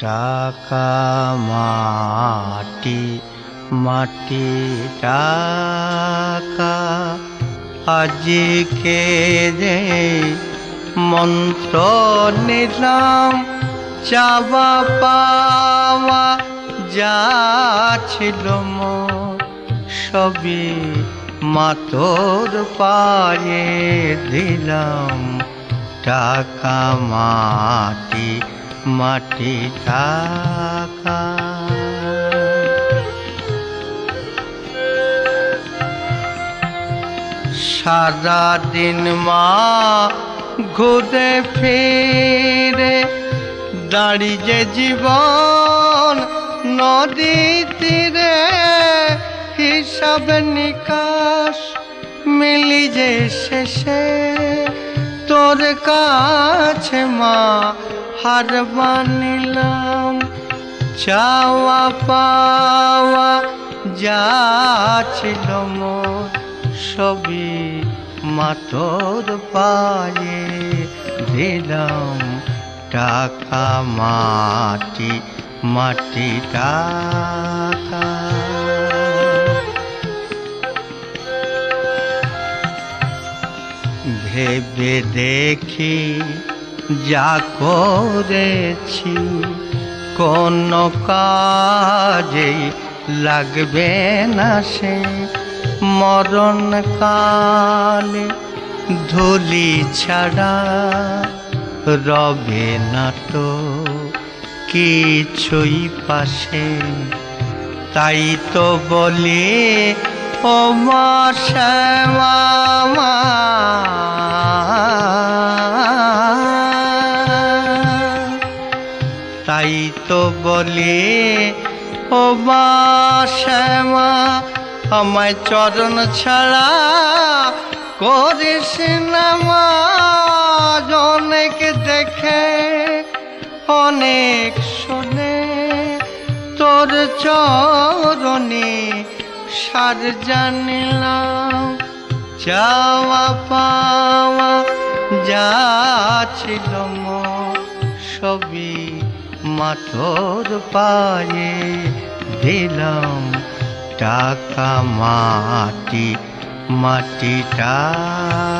টাকা মাটি মাটি টাকা আজকে যে মন্ত্র নিলাম চাওয়া পাওয়া যা ছিল মোর সবই মাতোর পায়ে দিলাম টাকা মাটি মাটি টাকা। সারা দিন মা ঘুরে ফিরে দাঁড়িয়ে জীবন নদী তীরে হিসাব নিকাশ মিলি যে শেষে তোর কাছে মা হার মানিলাম চাওয়া পাওয়া যা ছিল মোর সবই মাতোর পায়ে দিলাম টাকা মাটি মাটি টাকা। ভেবে দেখি যা করেছি কোন কাজে লাগবে না সে মরণ কালে ধুলি ছাড়া রবে না তো কিছুই পাশে। তাই তো বলি ও মা শ্যামা মা তাই তো বলি ও মা শ্যামা আমায় চরণ ছাড়া করিস না মা। অনেক দেখে অনেক শুনে তোর চরণে সার জানিলাম চাওয়া পাওয়া যা ছিল মোর সবই মাতোর পায়ে দিলাম টাকা মাটি মাটি টাকা।